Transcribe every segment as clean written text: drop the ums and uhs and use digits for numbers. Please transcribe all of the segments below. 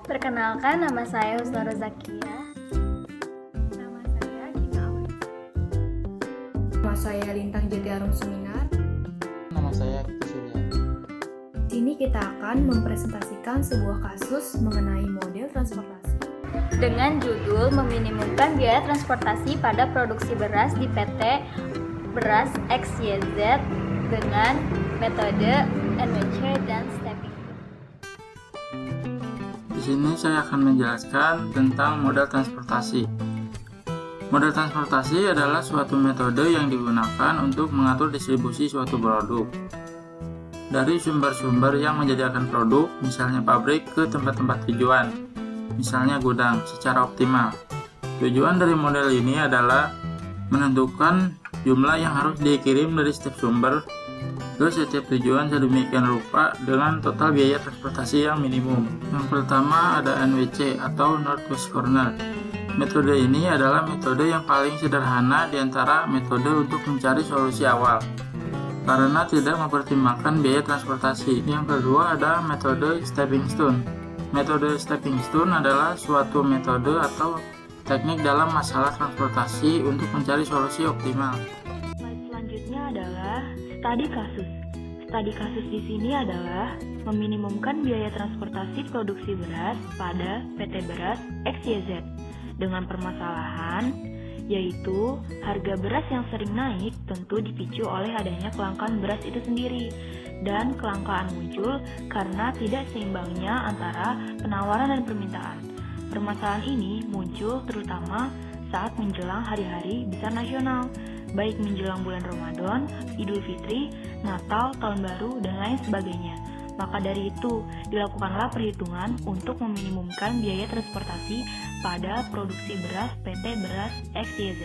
Perkenalkan, nama saya Husna Rozakia. Nama saya Gina Aulis. Nama saya Lintang Jati Arum Suminar. Nama saya Kiki Surya. Di sini kita akan mempresentasikan sebuah kasus mengenai model transportasi. Dengan judul meminimumkan biaya transportasi pada produksi beras di PT Beras XYZ dengan metode NWC dan stepping. Di sini saya akan menjelaskan tentang modal transportasi. Modal transportasi adalah suatu metode yang digunakan untuk mengatur distribusi suatu produk dari sumber-sumber yang menyediakan produk, misalnya pabrik, ke tempat-tempat tujuan, misalnya gudang, secara optimal. Tujuan dari model ini adalah menentukan jumlah yang harus dikirim dari setiap sumber ke setiap tujuan sedemikian rupa dengan total biaya transportasi yang minimum. Yang pertama ada NWC atau Northwest Corner. Metode ini adalah metode yang paling sederhana di antara metode untuk mencari solusi awal, karena tidak mempertimbangkan biaya transportasi. Yang kedua ada metode stepping stone. Metode stepping stone adalah suatu metode atau teknik dalam masalah transportasi untuk mencari solusi optimal. Selanjutnya adalah studi kasus. Studi kasus di sini adalah meminimumkan biaya transportasi produksi beras pada PT Beras XYZ dengan permasalahan yaitu harga beras yang sering naik tentu dipicu oleh adanya kelangkaan beras itu sendiri, dan kelangkaan muncul karena tidak seimbangnya antara penawaran dan permintaan. Permasalahan ini muncul terutama saat menjelang hari-hari besar nasional, baik menjelang bulan Ramadan, Idul Fitri, Natal, Tahun Baru, dan lain sebagainya. Maka dari itu, dilakukanlah perhitungan untuk meminimumkan biaya transportasi pada produksi beras PT Beras XYZ.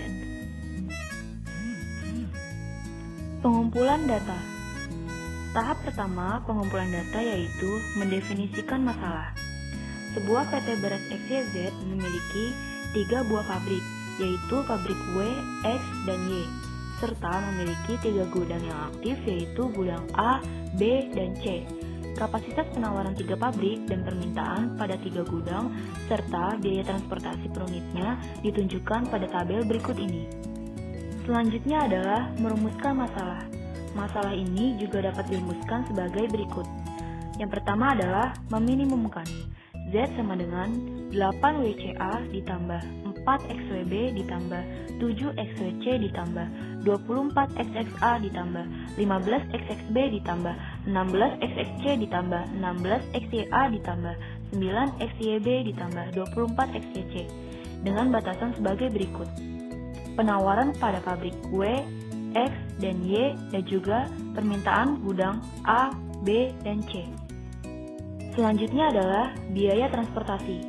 Pengumpulan data. Tahap pertama pengumpulan data yaitu mendefinisikan masalah. Sebuah PT Beras XYZ memiliki 3 buah pabrik, yaitu pabrik W, X, dan Y, serta memiliki 3 gudang yang aktif yaitu gudang A, B, dan C. Kapasitas penawaran 3 pabrik dan permintaan pada 3 gudang serta biaya transportasi per unitnya ditunjukkan pada tabel berikut ini. Selanjutnya adalah merumuskan masalah. Masalah ini juga dapat dirumuskan sebagai berikut. Yang pertama adalah meminimumkan. Z sama dengan 8 WCA ditambah 4 XWB ditambah 7 XWC ditambah 24 XXA ditambah 15 XXB ditambah 16 XXC ditambah 16 XYA ditambah 9 XYB ditambah 24 XYC dengan batasan sebagai berikut. Penawaran pada pabrik W, X, dan Y, dan juga permintaan gudang A, B, dan C. Selanjutnya adalah biaya transportasi.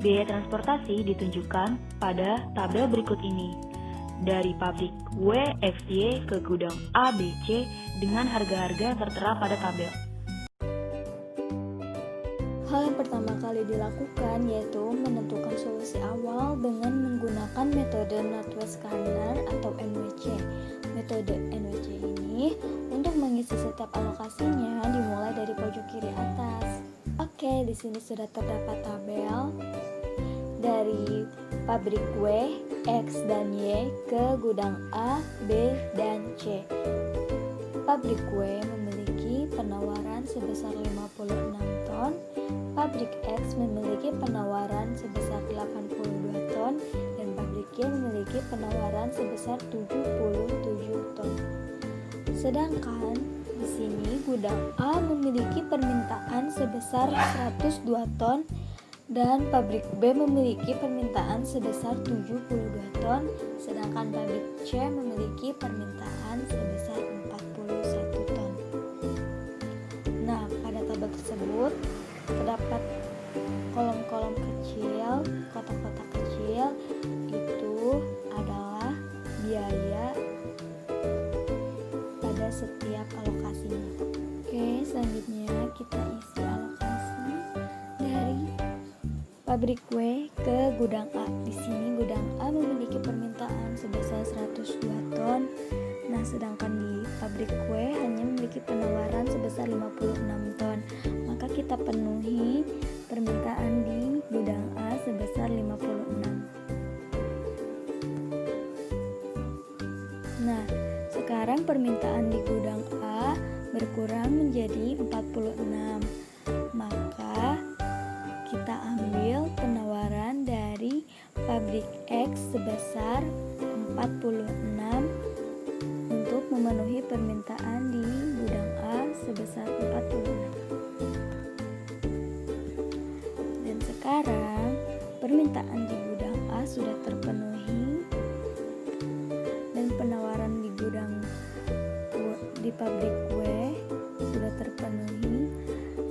Biaya transportasi ditunjukkan pada tabel berikut ini. Dari pabrik W, X, Y ke gudang A, B, C dengan harga-harga yang tertera pada tabel. Hal yang pertama kali dilakukan yaitu menentukan solusi awal dengan menggunakan metode Northwest Corner atau NWC. Metode NWC ini untuk mengisi setiap alokasinya dimulai dari pojok kiri atas. Oke, di sini sudah terdapat tabel dari pabrik W, X, dan Y ke gudang A, B, dan C. Pabrik W memiliki penawaran sebesar 56 ton, pabrik X memiliki penawaran sebesar 82 ton, dan pabrik Y memiliki penawaran sebesar 77 ton. Sedangkan di sini gudang A memiliki permintaan sebesar 102 ton dan pabrik B memiliki permintaan sebesar 72 ton, sedangkan pabrik C memiliki permintaan sebesar 41 ton. Nah, pada tabel tersebut terdapat kolom-kolom kecil, kotak-kotak kecil, itu adalah biaya pada setiap alokasinya. Oke, selanjutnya kita isi alokasi dari pabrik W ke gudang A. Di sini gudang A memiliki permintaan sebesar 102 ton. Nah, sedangkan di pabrik W hanya memiliki penawaran sebesar 56 ton. maka kita penuhi permintaan di gudang A sebesar 56. Nah, sekarang permintaan di gudang A berkurang menjadi 46. Maka kita ambil penawaran dari pabrik X sebesar 46 untuk memenuhi permintaan di gudang A sebesar 46. Dan sekarang permintaan di gudang A sudah terpenuhi dan penawaran di gudang di pabrik W sudah terpenuhi,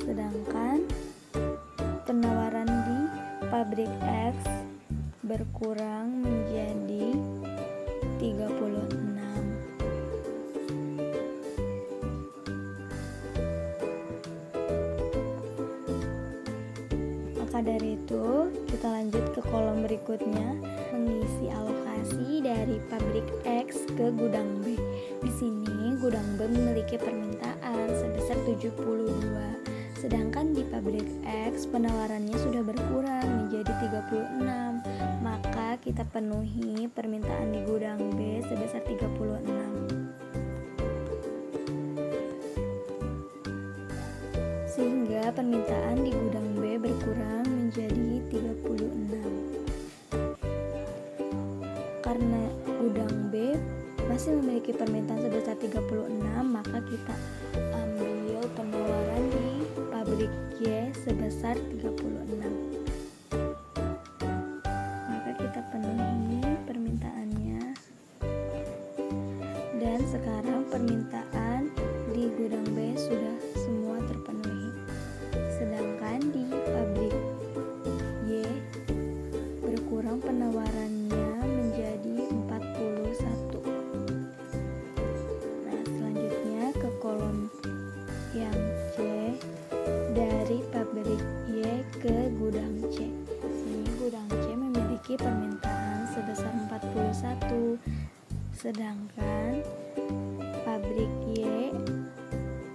sedangkan penawaran di pabrik X berkurang menjadi 36. Maka dari itu, kita lanjut ke kolom berikutnya, mengisi alokasi dari pabrik X ke gudang B. Di sini gudang B memiliki permintaan sebesar 72. Sedangkan di pabrik X penawarannya sudah berkurang menjadi 36. Maka kita penuhi permintaan di gudang B sebesar 36. Sehingga permintaan di gudang B berkurang menjadi 36. Karena gudang B masih memiliki permintaan sebesar 36, maka kita ambil penawaran di pabrik Y sebesar 36. Maka kita penuhi permintaannya. Dan sekarang permintaan di gudang B sudah semua terpenuhi. Sedangkan di pabrik Y berkurang penawarannya menjadi 41. Nah, selanjutnya ke kolom yang C, dari pabrik Y ke gudang C. Sini gudang C memiliki permintaan sebesar 41, sedangkan pabrik Y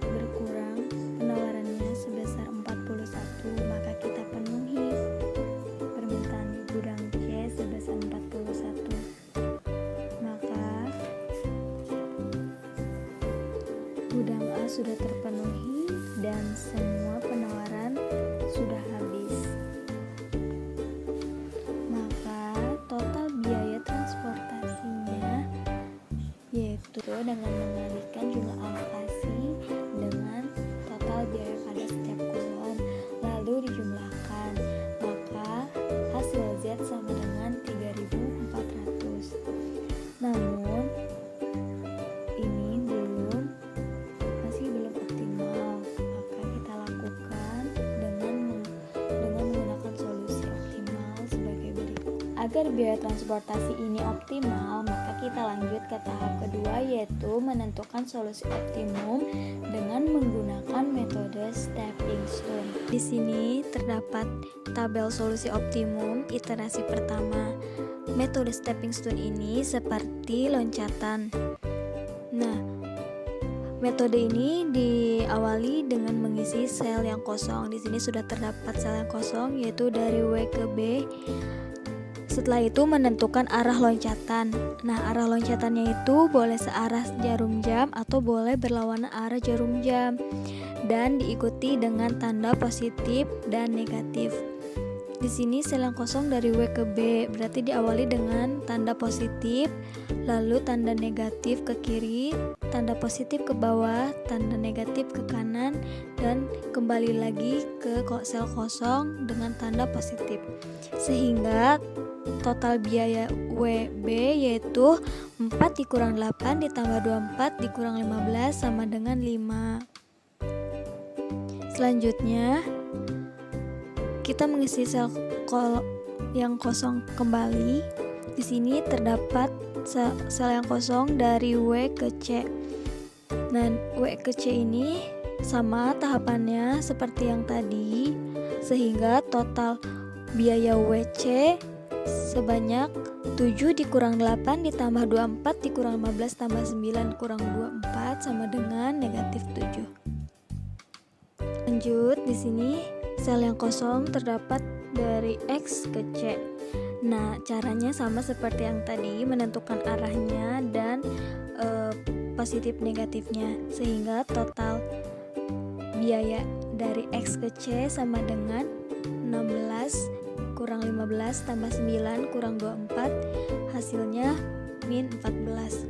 berkurang penawarannya sebesar 41, maka kita penuhi permintaan di gudang C sebesar 41. Maka gudang A sudah terpenuhi dan semua penawaran sudah habis. Maka total biaya transportasinya yaitu dengan mengalihkan jumlah alokasi dengan total biaya pada setiap kolom lalu dijumlahkan, maka hasil Z sama dengan 3.400. Namun ini masih belum optimal, maka kita lakukan dengan menggunakan solusi optimal sebagai berikut. Agar biaya transportasi ini optimal, maka kita lanjut ke tahap kedua, yaitu menentukan solusi optimum dengan menggunakan metode stepping stone. Di sini terdapat tabel solusi optimum iterasi pertama. Metode stepping stone ini seperti loncatan. Nah, metode ini diawali dengan mengisi sel yang kosong. Di sini sudah terdapat sel yang kosong, yaitu dari W ke B. Setelah itu menentukan arah loncatan. Nah, arah loncatannya itu boleh searah jarum jam atau boleh berlawanan arah jarum jam, dan diikuti dengan tanda positif dan negatif. Di sini sel yang kosong dari W ke B berarti diawali dengan tanda positif, lalu tanda negatif ke kiri, tanda positif ke bawah, tanda negatif ke kanan, dan kembali lagi ke sel kosong dengan tanda positif. Sehingga total biaya WB yaitu 4 dikurang 8 ditambah 24 dikurang 15 sama dengan 5. Selanjutnya kita mengisi sel yang kosong kembali. Di sini terdapat sel yang kosong dari W ke C. Nah, W ke C ini sama tahapannya seperti yang tadi, sehingga total biaya WC sebanyak 7 dikurang 8 ditambah 24 dikurang 15 tambah 9 kurang 24 sama dengan negatif 7. Lanjut, di sini sel yang kosong terdapat dari X ke C. Nah, caranya sama seperti yang tadi, menentukan arahnya dan positif negatifnya, sehingga total biaya dari X ke C sama dengan 16 kurang 15 tambah 9 kurang 24, hasilnya min 14.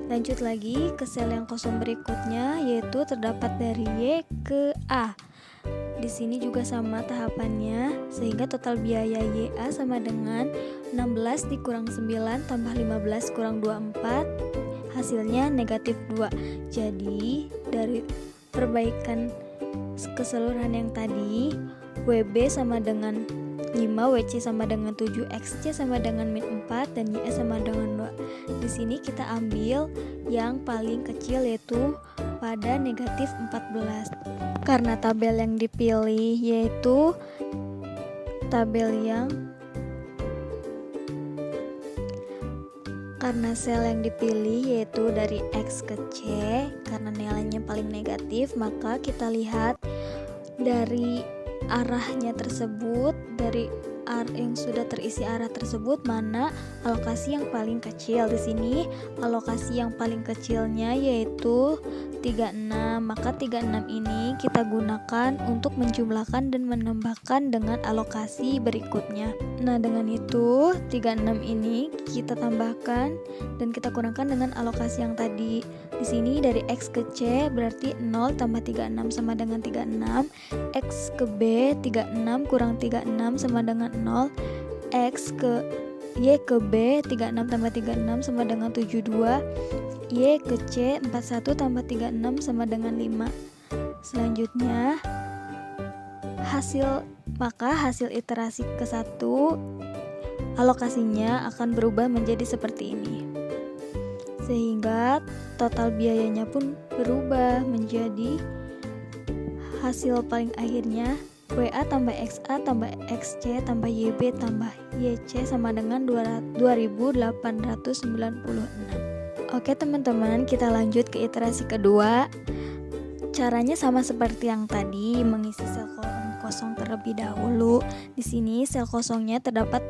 Lanjut lagi ke sel yang kosong berikutnya, yaitu terdapat dari Y ke A. Di sini juga sama tahapannya, sehingga total biaya YA sama dengan 16 dikurang 9 tambah 15 kurang 24, hasilnya negatif 2. Jadi dari perbaikan keseluruhan yang tadi, WB sama dengan 5, WC sama dengan 7, XC sama dengan min 4, dan YS sama dengan 2. Di sini kita ambil yang paling kecil, yaitu pada negatif 14. Karena tabel yang dipilih yaitu karena sel yang dipilih yaitu dari X ke C, karena nilainya paling negatif, maka kita lihat dari arahnya tersebut, dari yang sudah terisi arah tersebut, mana alokasi yang paling kecil. Di sini alokasi yang paling kecilnya yaitu 36, maka 36 ini kita gunakan untuk menjumlahkan dan menambahkan dengan alokasi berikutnya. Nah, dengan itu 36 ini kita tambahkan dan kita kurangkan dengan alokasi yang tadi. Di sini dari X ke C berarti 0 tambah 36 sama dengan 36, X ke B 36 kurang 36 sama dengan 0, X ke Y ke B 36 tambah 36 sama dengan 72, Y ke C 41 tambah 36 sama dengan 5. Selanjutnya hasil iterasi ke-1 alokasinya akan berubah menjadi seperti ini, sehingga total biayanya pun berubah menjadi hasil paling akhirnya WA tambah XA tambah XC tambah YB tambah YC sama dengan 2896. Oke teman-teman, kita lanjut ke iterasi kedua. Caranya sama seperti yang tadi, mengisi sel kolom kosong terlebih dahulu. Di sini sel kosongnya terdapat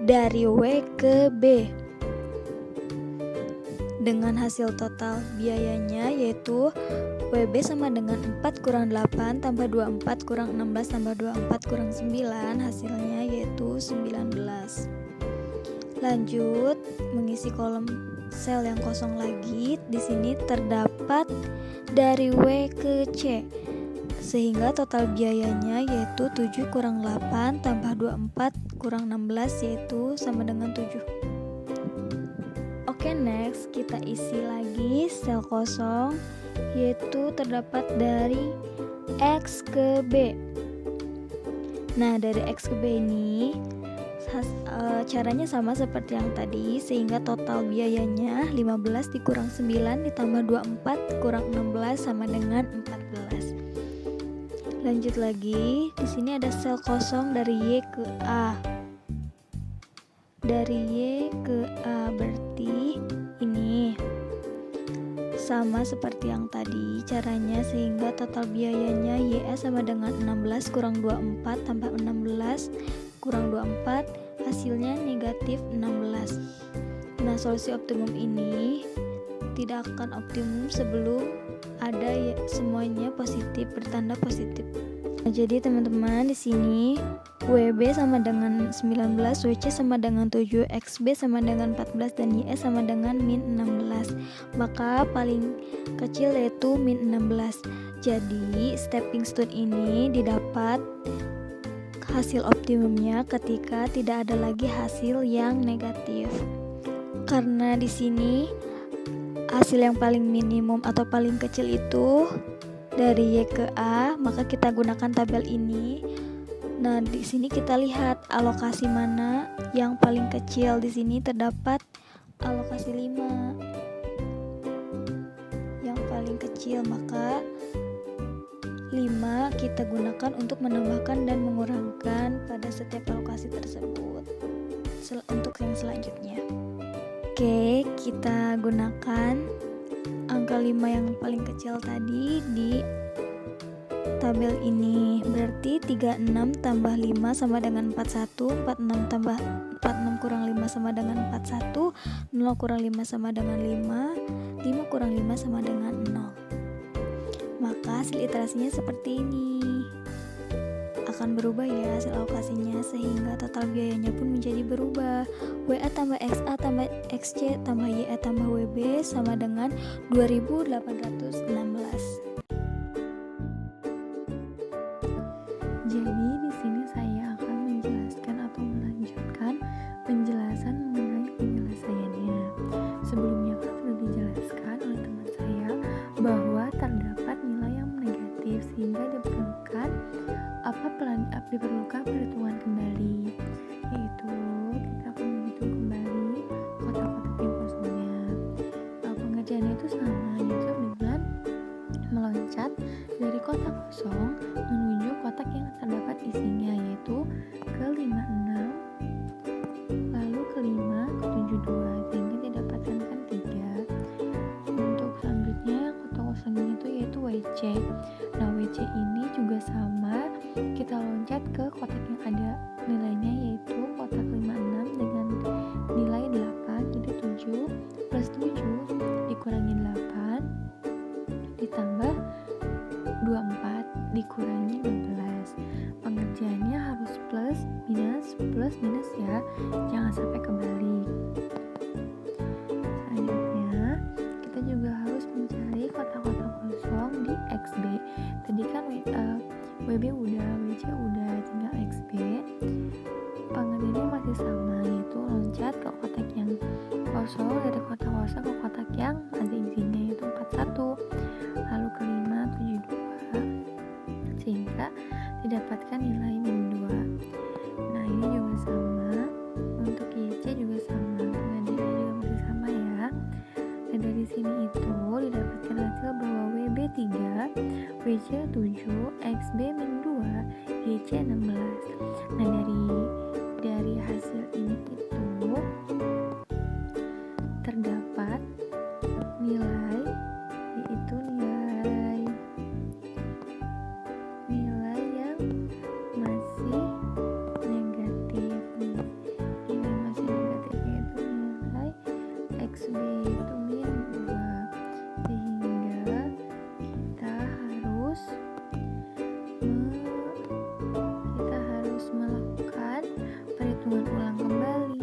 dari W ke B dengan hasil total biayanya yaitu WB sama dengan 4 kurang 8 tambah 24 kurang 16 tambah 24 kurang 9, hasilnya yaitu 19. Lanjut mengisi kolom sel yang kosong lagi. Di sini terdapat dari W ke C, sehingga total biayanya yaitu 7 kurang 8 tambah 24 kurang 16 yaitu sama dengan 7. Oke, next kita isi lagi sel kosong, yaitu terdapat dari X ke B. Nah, dari X ke B ini caranya sama seperti yang tadi, sehingga total biayanya 15 dikurang 9 ditambah 24 kurang 16 sama dengan 14. Lanjut lagi, di sini ada sel kosong dari Y ke A. Dari Y ke A berarti ini sama seperti yang tadi caranya, sehingga total biayanya YA sama dengan 16 kurang 24 tambah 16 kurang 24, hasilnya negatif 16. Nah, solusi optimum ini tidak akan optimum sebelum ada semuanya positif, bertanda positif. Nah, jadi teman-teman di sini WB sama dengan 19, WC sama dengan 7, XB sama dengan 14, dan YS sama dengan min 16. Maka paling kecil yaitu min 16. Jadi stepping stone ini didapat hasil optimumnya ketika tidak ada lagi hasil yang negatif. Karena di sini hasil yang paling minimum atau paling kecil itu dari Y ke A, maka kita gunakan tabel ini. Nah, di sini kita lihat alokasi mana yang paling kecil. Di sini terdapat alokasi 5 yang paling kecil, maka 5 kita gunakan untuk menambahkan dan mengurangkan pada setiap alokasi tersebut untuk yang selanjutnya. Oke, kita gunakan angka 5 yang paling kecil tadi tabel ini. Berarti 36 tambah 5 sama dengan 41, 46 kurang 5 sama dengan 41, 0 kurang 5 sama dengan 5, 5 kurang 5 sama dengan 0. Maka hasil iterasinya seperti ini. Akan berubah ya hasil alokasinya, sehingga total biayanya pun menjadi berubah. WA tambah XA tambah XC tambah YA tambah WB sama dengan 2816. Jadi di sini saya akan menjelaskan atau melanjutkan penjelasan mengenai penyelesaiannya. Sebelumnya kan sudah dijelaskan oleh teman saya bahwa terdapat nilai yang negatif, sehingga diperlukan perhitungan kembali, yaitu kita akan menghitung kembali kotak-kotak yang kosongnya. Pengerjaannya itu sama, yaitu dengan meloncat dari kotak kosong menuju kotak yang terdapat isinya, yaitu ke 56, lalu ke 5, ke 72, sehingga didapatkan kan 3. Untuk selanjutnya kotak kosongnya itu yaitu WC. Nah, WC ini juga sama, kita loncat ke kotak yang ada nilainya, yaitu kotak 56 dengan nilai 8, jadi 7 plus 7 dikurangi 8 ditambah 24 dikurangi 16. Pengerjaannya harus plus minus ya, jangan sampai kebalik. Selanjutnya kita juga harus mencari kotak-kotak kosong di XB. Tadi kan WB udah, WC udah, tinggal XB. Pengerjaannya masih sama, yaitu loncat ke kotak yang kosong, dari kotak kosong ke kotak yang ada isinya, yaitu 41, lalu ke 5, 72, sehingga didapatkan nilai -2. Nah, ini juga sama, untuk YC juga sama, pengerjaannya juga masih sama ya. Dan dari sini itu didapatkan hasil bahwa WB 3, WC 7, XB -2, YC 16. Nah, dari hasil ini itu terdapat nilai, yaitu nilai yang masih negatif nih. Nilai masih negatif yaitu nilai XB itu -2, sehingga kita harus melakukan perhitungan ulang kembali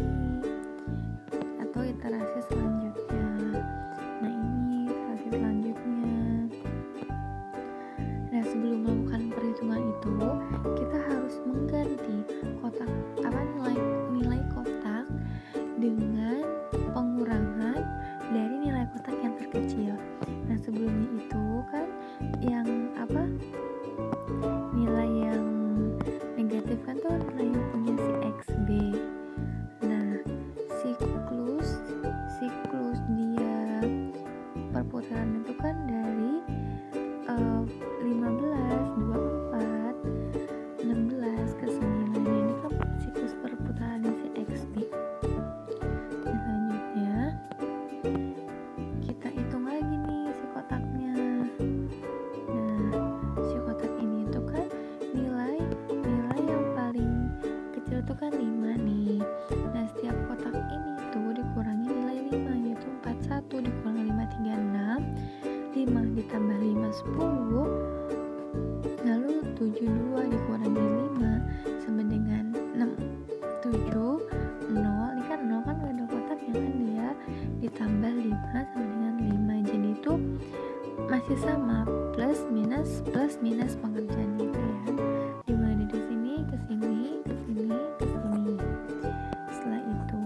atau iterasi selanjutnya. Nah, ini iterasi selanjutnya. Nah, sebelum melakukan perhitungan itu, kita harus mengganti nilai kotak dengan pengurangan dari nilai kotak yang terkecil. Nah, sebelumnya itu kan yang nilai yang negatif kan tuh nilai yang punya si XB. Nah, siklus dia perputaran itu kan dari 15, 24, 16 ke 9. Ini kan siklus perputaran si XB. Nah, selanjutnya kita hitung lagi nih si kotaknya. Nah, si kotak ini tuh kan nilai yang paling kecil tuh kan 5 nih. Nah, setiap kotak ini tuh dikurangi nilai 5, yaitu 41 dikurangi 5, 36, 5 ditambah 5, 10, lalu 72 dikurangi 5 sama dengan 6, 7, 0. Ini kan 0 kan gak ada kotaknya kan, dia ditambah 5 sama dengan 5, jadi itu masih sama, plus minus pengerjaannya itu ya, dimulai dari sini ke sini ke sini ke sini. Setelah itu,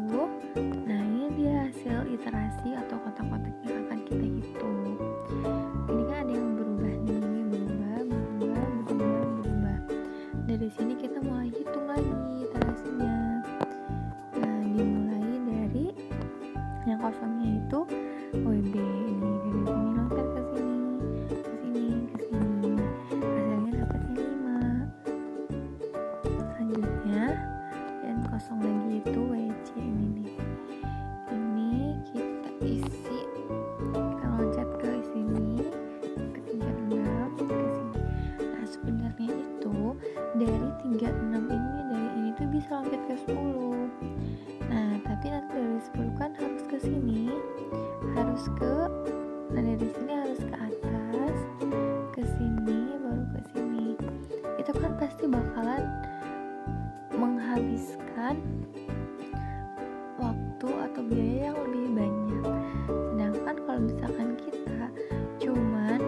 nah ini dia hasil iterasi atau kotak-kotak yang akan kita hitung. Ini kan ada yang berubah nih, berubah. Dari sini kita mulai hitung lagi iterasinya. Nah, dimulai dari yang kosongnya itu WB. Ini dari sini loncat ke sini, hasilnya dapatnya 5. 36 ini dari ini tuh bisa lompat ke 10. Nah tapi nanti dari 10 kan harus ke sini, nah dari sini harus ke atas, ke sini, baru ke sini. Itu kan pasti bakalan menghabiskan waktu atau biaya yang lebih banyak. Sedangkan kalau misalkan kita cuman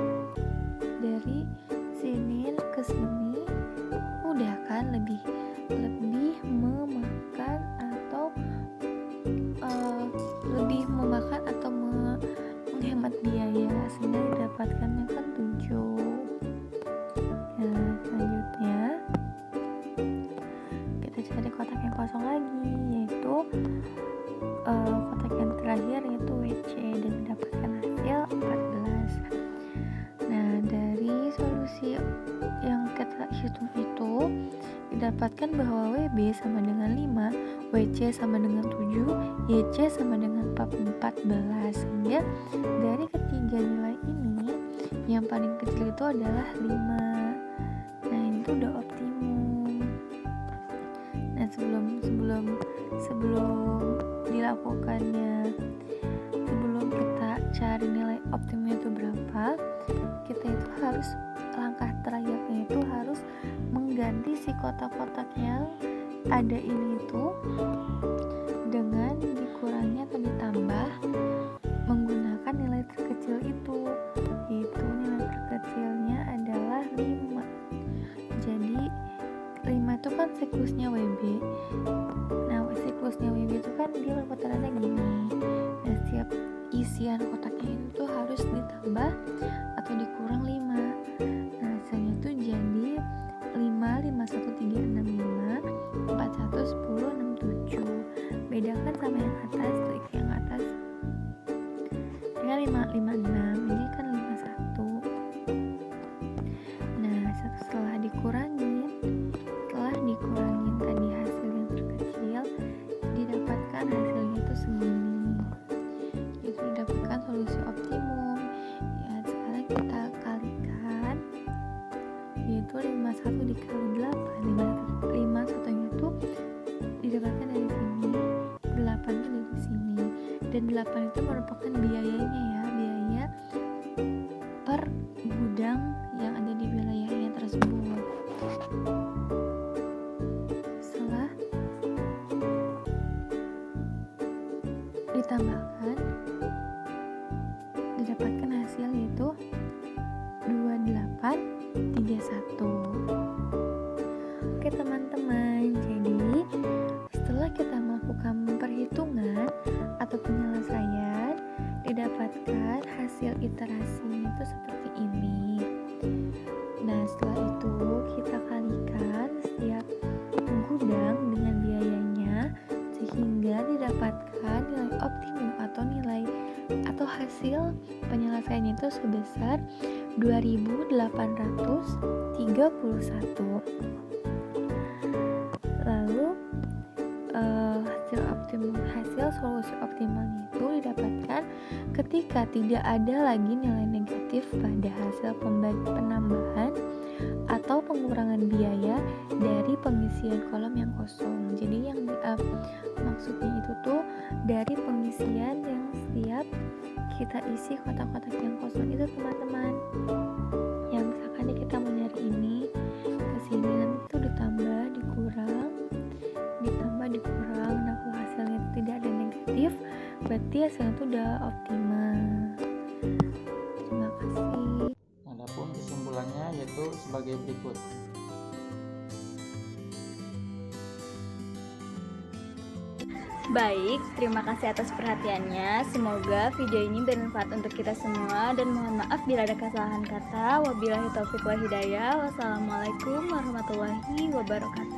dari sini ke sini, udah kan lebih memakan atau menghemat biaya, sehingga didapatkannya kan 7. Nah selanjutnya kita cari kotak yang kosong lagi, yaitu kotak yang terakhir yaitu WC, dan mendapatkan hasil 14. Nah dari solusi yang kita hitung itu didapatkan bahwa WB sama dengan 5, WC sama dengan 7, YC sama dengan 14. Sehingga dari ketiga nilai ini yang paling kecil itu adalah 5. Nah ini tuh udah optimum. Nah sebelum kita cari nilai optimumnya itu berapa, kita itu harus, langkah terakhirnya itu harus mengganti si kotak-kotak yang ada ini tuh dengan dikurangi atau ditambah menggunakan nilai terkecil itu, yaitu nilai terkecilnya adalah 5. Jadi 5 itu kan siklusnya WB. Nah siklusnya WB itu kan dia perputarannya gini. Nah setiap isian kotaknya itu tuh harus ditambah atau dikurang 5. Nah hasilnya itu jadi 5, 5, 1, 3, 6, 5, 4, 1, 10, 6, 7. Bedakan sama yang atas, trik yang atas dengan 5, 5, 6, ini kan 5, 1. Nah setelah dikurangin tadi hasil yang terkecil, didapatkan hasilnya itu segini. Itu didapatkan solusi optimum. Ya sekarang kita kalikan, yaitu 51 dikali 8. 51 nya itu didapatkan dari sini, 8 itu dari sini, dan 8 itu merupakan biayanya ya, biaya per gudang yang ada di wilayahnya tersebut. Setelah ditambahkan, didapatkan hasil yaitu 2831. Oke teman-teman, jadi setelah kita melakukan perhitungan atau penyelesaian, didapatkan hasil iterasinya itu seperti ini. Nah setelah itu kita kalikan setiap gudang dengan biayanya, sehingga didapatkan nilai optimum atau hasil penyelesaiannya itu sebesar 2.831. Lalu hasil solusi optimalnya itu didapatkan ketika tidak ada lagi nilai negatif pada hasil penambahan atau pengurangan biaya dari pengisian kolom yang kosong. Jadi yang maksudnya itu tuh dari pengisian yang setiap kita isi kotak-kotak yang kosong itu teman-teman. Yang misalkan kita mau nyari ini ke sini, nanti itu ditambah dikurang. Nah kalau hasilnya itu tidak ada negatif, berarti hasilnya itu udah optimal. Terima kasih. Adapun kesimpulannya yaitu sebagai berikut. Baik, terima kasih atas perhatiannya. Semoga video ini bermanfaat untuk kita semua, dan mohon maaf bila ada kesalahan kata. Wabillahi taufiq wal hidayah. Wassalamualaikum warahmatullahi wabarakatuh.